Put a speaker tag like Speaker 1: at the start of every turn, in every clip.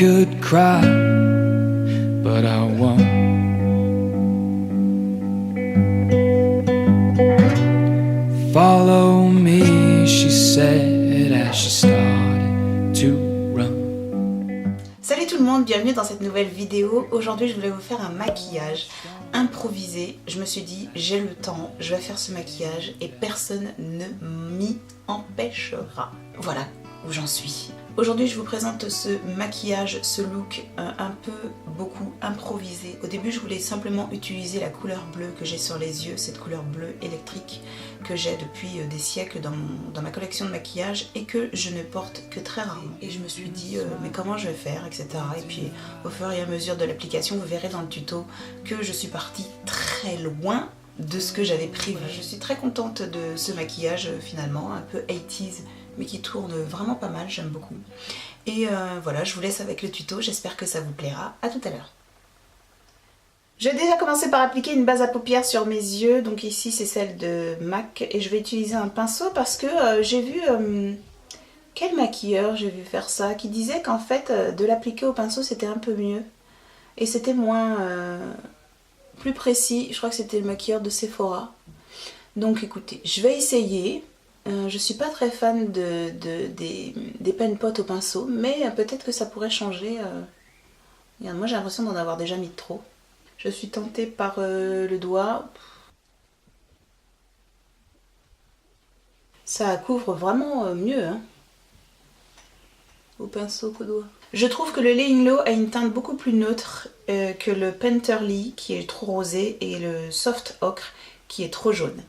Speaker 1: could cry, but I won't. Follow me, she said as she started to run.
Speaker 2: Salut tout le monde, bienvenue dans cette nouvelle vidéo. Aujourd'hui je voulais vous faire un maquillage improvisé. Je me suis dit j'ai le temps, je vais faire ce maquillage et personne ne m'y empêchera. Voilà où j'en suis. Aujourd'hui je vous présente ce maquillage, ce look un peu beaucoup improvisé. Au début je voulais simplement utiliser la couleur bleue que j'ai sur les yeux, cette couleur bleue électrique que j'ai depuis des siècles dans ma collection de maquillage et que je ne porte que très rarement. Et je me suis dit mais comment je vais faire, etc. Et puis au fur et à mesure de l'application vous verrez dans le tuto que je suis partie très loin de ce que j'avais prévu. Je suis très contente de ce maquillage finalement, un peu 80s mais qui tourne vraiment pas mal, j'aime beaucoup. Et voilà, je vous laisse avec le tuto, j'espère que ça vous plaira. À tout à l'heure. Je vais déjà commencer par appliquer une base à paupières sur mes yeux, donc ici c'est celle de MAC, et je vais utiliser un pinceau parce que j'ai vu... quel maquilleur j'ai vu faire ça, qui disait qu'en fait de l'appliquer au pinceau c'était un peu mieux, et c'était moins... plus précis, je crois que c'était le maquilleur de Sephora. Donc écoutez, je vais essayer... je suis pas très fan des pen pot au pinceau, mais peut-être que ça pourrait changer. Regarde, moi j'ai l'impression d'en avoir déjà mis trop. Je suis tentée par le doigt. Ça couvre vraiment mieux hein, au pinceau qu'au doigt. Je trouve que le Laying Low a une teinte beaucoup plus neutre que le Painterly qui est trop rosé et le Soft Ocre qui est trop jaune.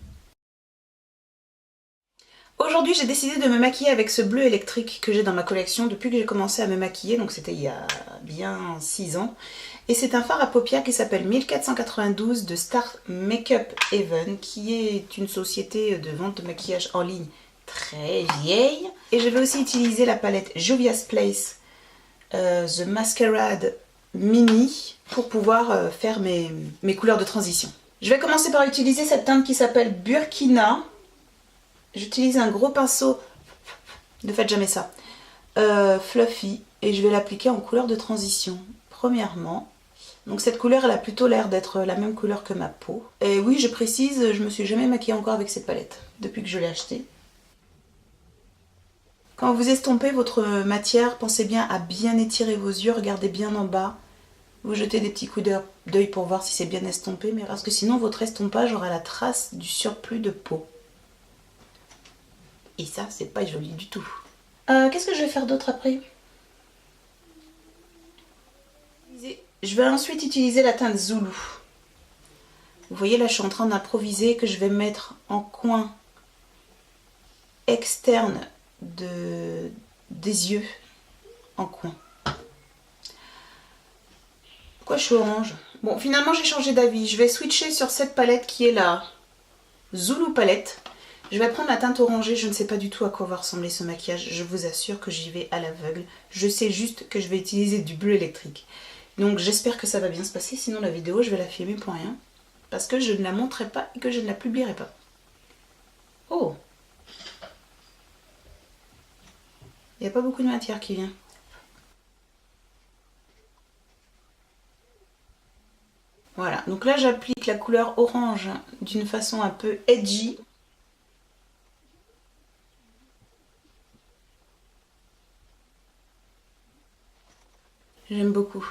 Speaker 2: Aujourd'hui j'ai décidé de me maquiller avec ce bleu électrique que j'ai dans ma collection depuis que j'ai commencé à me maquiller, donc c'était il y a bien 6 ans. Et c'est un fard à paupières qui s'appelle 1492 de Star Makeup Heaven, qui est une société de vente de maquillage en ligne très vieille. Et je vais aussi utiliser la palette Juvia's Place The Masquerade Mini pour pouvoir faire mes couleurs de transition. Je vais commencer par utiliser cette teinte qui s'appelle Burkina. J'utilise un gros pinceau, ne faites jamais ça, fluffy, et je vais l'appliquer en couleur de transition, premièrement. Donc cette couleur, elle a plutôt l'air d'être la même couleur que ma peau. Et oui, je précise, je me suis jamais maquillée encore avec cette palette, depuis que je l'ai achetée. Quand vous estompez votre matière, pensez bien à bien étirer vos yeux, regardez bien en bas. Vous jetez des petits coups d'œil pour voir si c'est bien estompé, mais parce que sinon votre estompage aura la trace du surplus de peau. Et ça, c'est pas joli du tout. Qu'est-ce que je vais faire d'autre après? Je vais ensuite utiliser la teinte Zulu. Vous voyez, là, je suis en train d'improviser que je vais mettre en coin externe des yeux. En coin. Pourquoi je suis orange? Bon, finalement, j'ai changé d'avis. Je vais switcher sur cette palette qui est la Zulu palette. Je vais prendre la teinte orangée, je ne sais pas du tout à quoi va ressembler ce maquillage, je vous assure que j'y vais à l'aveugle. Je sais juste que je vais utiliser du bleu électrique. Donc j'espère que ça va bien se passer, sinon la vidéo je vais la filmer pour rien. Parce que je ne la montrerai pas et que je ne la publierai pas. Oh! Il n'y a pas beaucoup de matière qui vient. Voilà, donc là j'applique la couleur orange d'une façon un peu edgy. J'aime beaucoup.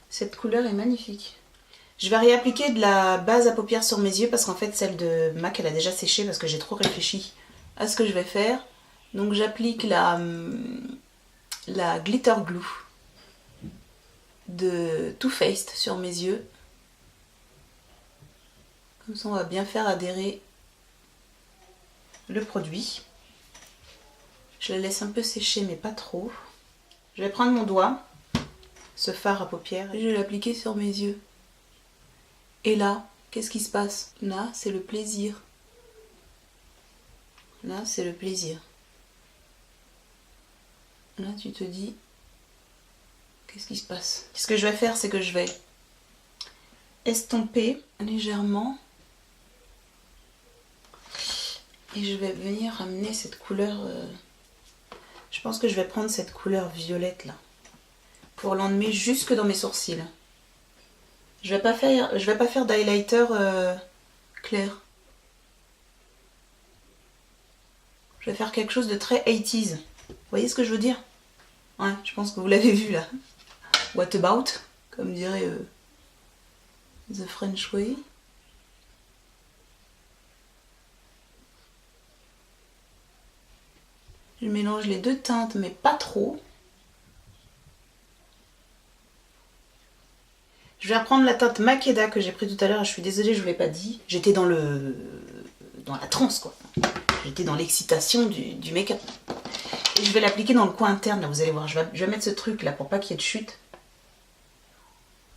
Speaker 2: Cette couleur est magnifique. Je vais réappliquer de la base à paupières sur mes yeux parce qu'en fait celle de MAC elle a déjà séché parce que j'ai trop réfléchi à ce que je vais faire. Donc j'applique la Glitter Glue de Too Faced sur mes yeux. Comme ça on va bien faire adhérer le produit. Je la laisse un peu sécher mais pas trop. Je vais prendre mon doigt, ce fard à paupières, et je vais l'appliquer sur mes yeux. Et là, qu'est-ce qui se passe? Là, c'est le plaisir. Là, c'est le plaisir. Là, tu te dis, qu'est-ce qui se passe? Ce que je vais faire, c'est que je vais estomper légèrement. Et je vais venir ramener cette couleur... je pense que je vais prendre cette couleur violette là. pour l'emmener jusque dans mes sourcils. Je vais pas faire d'highlighter clair. Je vais faire quelque chose de très 80s. Vous voyez ce que je veux dire? Ouais, je pense que vous l'avez vu là. What about? Comme dirait The French Way. Je mélange les deux teintes, mais pas trop. Je vais reprendre la teinte Makeda que j'ai pris tout à l'heure. Je suis désolée, je ne vous l'ai pas dit. J'étais dans la transe, quoi. J'étais dans l'excitation du make-up. Et je vais l'appliquer dans le coin interne, là, vous allez voir. Je vais mettre ce truc là pour pas qu'il y ait de chute.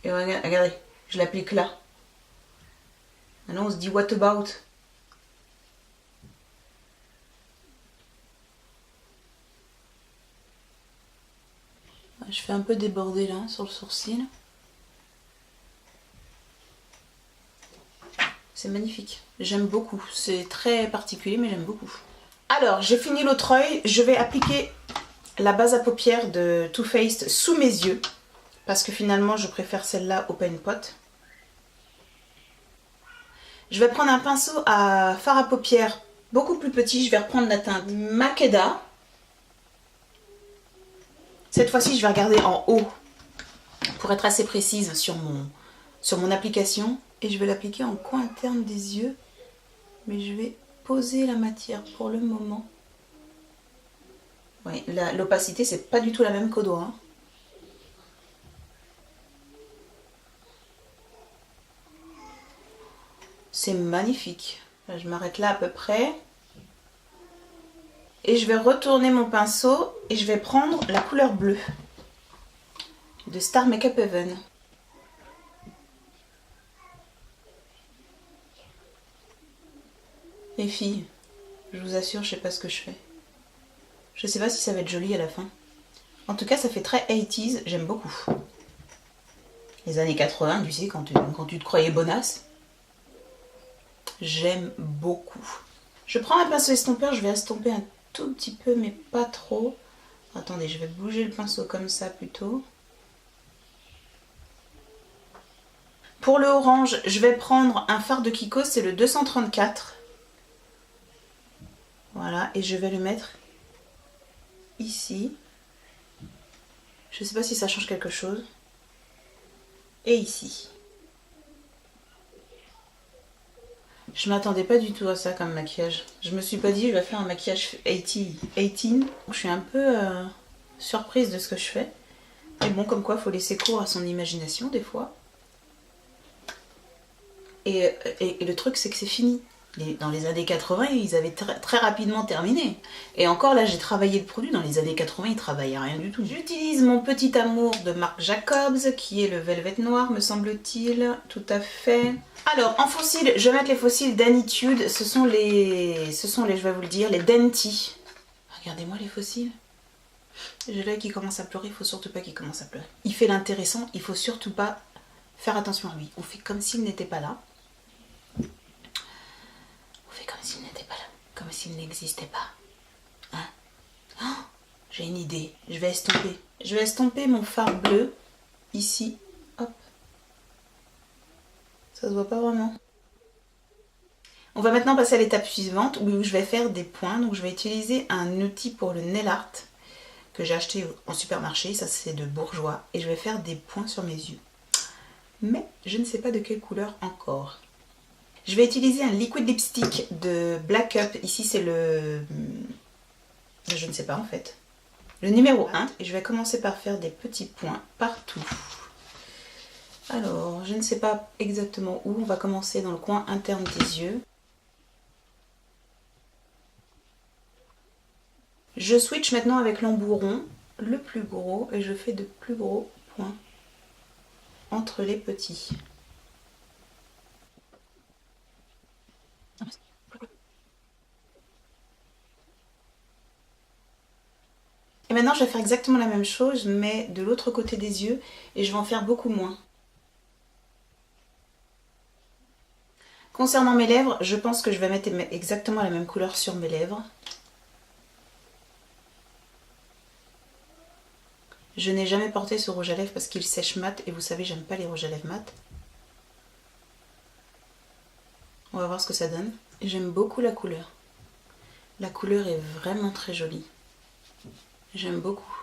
Speaker 2: Et regardez, je l'applique là. Maintenant, on se dit what about? Je fais un peu déborder là, sur le sourcil. C'est magnifique. J'aime beaucoup. C'est très particulier, mais j'aime beaucoup. Alors, j'ai fini l'autre œil. Je vais appliquer la base à paupières de Too Faced sous mes yeux. Parce que finalement, je préfère celle-là au Paint Pot. Je vais prendre un pinceau à fard à paupières beaucoup plus petit. Je vais reprendre la teinte Makeda. Cette fois-ci, je vais regarder en haut pour être assez précise sur mon application. Et je vais l'appliquer en coin interne des yeux. Mais je vais poser la matière pour le moment. Oui, l'opacité, c'est pas du tout la même qu'au doigt. Hein. C'est magnifique. Là, je m'arrête là à peu près. Et je vais retourner mon pinceau et je vais prendre la couleur bleue de Star Makeup Heaven. Les filles, je vous assure, je sais pas ce que je fais. Je sais pas si ça va être joli à la fin. En tout cas, ça fait très 80s, j'aime beaucoup. Les années 80, tu sais, quand tu te croyais bonasse. J'aime beaucoup. Je prends un pinceau estompeur, je vais estomper un tout petit peu, mais pas trop. Attendez, je vais bouger le pinceau comme ça plutôt. Pour le orange, je vais prendre un fard de Kiko, c'est le 234. Voilà, et je vais le mettre ici. Je ne sais pas si ça change quelque chose. Et ici. Je m'attendais pas du tout à ça comme maquillage. Je me suis pas dit je vais faire un maquillage 18. Je suis un peu surprise de ce que je fais. Mais bon, comme quoi, il faut laisser cours à son imagination des fois. Et le truc, c'est que c'est fini. Dans les années 80, ils avaient très rapidement terminé. Et encore là, j'ai travaillé le produit. Dans les années 80, ils travaillaient rien du tout. J'utilise mon petit amour de Marc Jacobs, qui est le Velvet Noir, me semble-t-il. Tout à fait. Alors, en fossiles, je vais mettre les fossiles d'Anitude. Ce sont les, je vais vous le dire, les Denti. Regardez-moi les fossiles. J'ai l'œil qui commence à pleurer. Il faut surtout pas qu'il commence à pleurer. Il fait l'intéressant. Il faut surtout pas faire attention à lui. On fait comme s'il n'était pas là. Comme s'il n'était pas là, comme s'il n'existait pas. Hein? Oh, j'ai une idée, je vais estomper. Je vais estomper mon fard bleu, ici, hop. Ça se voit pas vraiment. On va maintenant passer à l'étape suivante, où je vais faire des points. Donc je vais utiliser un outil pour le nail art, que j'ai acheté en supermarché, ça c'est de Bourjois. Et je vais faire des points sur mes yeux. Mais je ne sais pas de quelle couleur encore. Je vais utiliser un liquid lipstick de Black Up. Ici, c'est je ne sais pas en fait. Le numéro 1. Et je vais commencer par faire des petits points partout. Alors, je ne sais pas exactement où. On va commencer dans le coin interne des yeux. Je switch maintenant avec l'embout rond, le plus gros. Et je fais de plus gros points entre les petits. Et maintenant, je vais faire exactement la même chose, mais de l'autre côté des yeux, et je vais en faire beaucoup moins. Concernant mes lèvres, je pense que je vais mettre exactement la même couleur sur mes lèvres. Je n'ai jamais porté ce rouge à lèvres parce qu'il sèche mat et vous savez, j'aime pas les rouges à lèvres mat. On va voir ce que ça donne. J'aime beaucoup la couleur. La couleur est vraiment très jolie. J'aime beaucoup.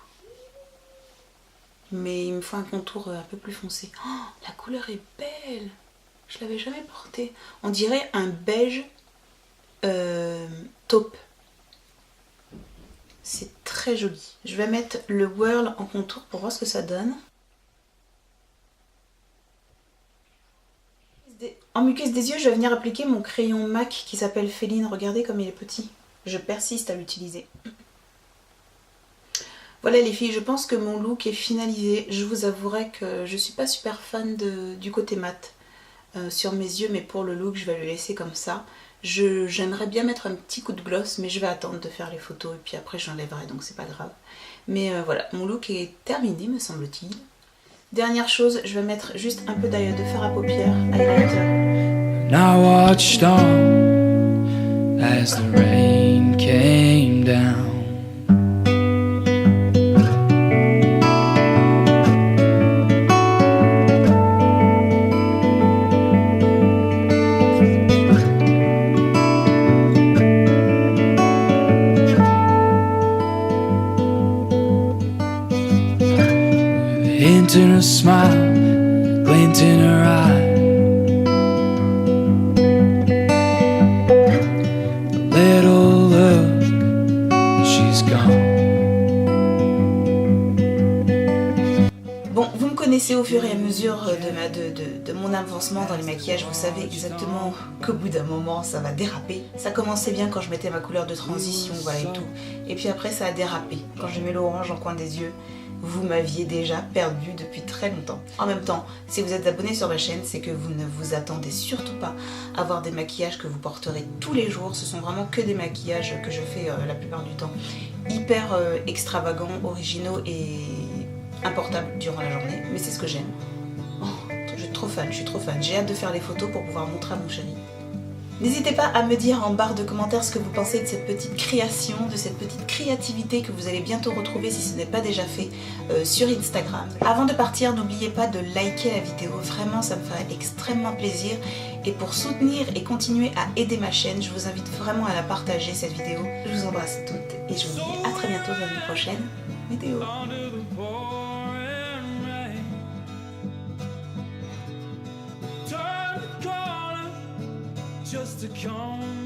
Speaker 2: Mais il me faut un contour un peu plus foncé. Oh, la couleur est belle. Je l'avais jamais porté. On dirait un beige taupe. C'est très joli. Je vais mettre le Whirl en contour pour voir ce que ça donne. En muqueuse des yeux, je vais venir appliquer mon crayon MAC qui s'appelle Féline. Regardez comme il est petit. Je persiste à l'utiliser. Voilà les filles, je pense que mon look est finalisé. Je vous avouerai que je suis pas super fan du côté mat sur mes yeux, mais pour le look, je vais le laisser comme ça. J'aimerais bien mettre un petit coup de gloss, mais je vais attendre de faire les photos et puis après j'enlèverai, donc c'est pas grave. Mais voilà, mon look est terminé, me semble-t-il. Dernière chose, je vais mettre juste un peu de fard à paupières, highlighter.
Speaker 1: And I watched on as the rain came down. Hint and a smile, glint in her eye. A little look, and she's gone.
Speaker 2: Bon, vous me connaissez au fur et à mesure de mon avancement dans les maquillages, vous savez exactement qu'au bout d'un moment ça va déraper. Ça commençait bien quand je mettais ma couleur de transition, voilà et tout. Et puis après ça a dérapé. Quand je mets l'orange en coin des yeux, vous m'aviez déjà perdu depuis très longtemps. En même temps, si vous êtes abonné sur ma chaîne, c'est que vous ne vous attendez surtout pas à voir des maquillages que vous porterez tous les jours. Ce sont vraiment que des maquillages que je fais la plupart du temps hyper extravagants, originaux et importables durant la journée. Mais c'est ce que j'aime. Oh, je suis trop fan, J'ai hâte de faire les photos pour pouvoir montrer à mon chéri. N'hésitez pas à me dire en barre de commentaires ce que vous pensez de cette petite création, de cette petite créativité que vous allez bientôt retrouver si ce n'est pas déjà fait sur Instagram. Avant de partir, n'oubliez pas de liker la vidéo, vraiment ça me ferait extrêmement plaisir. Et pour soutenir et continuer à aider ma chaîne, je vous invite vraiment à la partager cette vidéo. Je vous embrasse toutes et je vous dis à très bientôt dans une prochaine vidéo.
Speaker 1: Just to come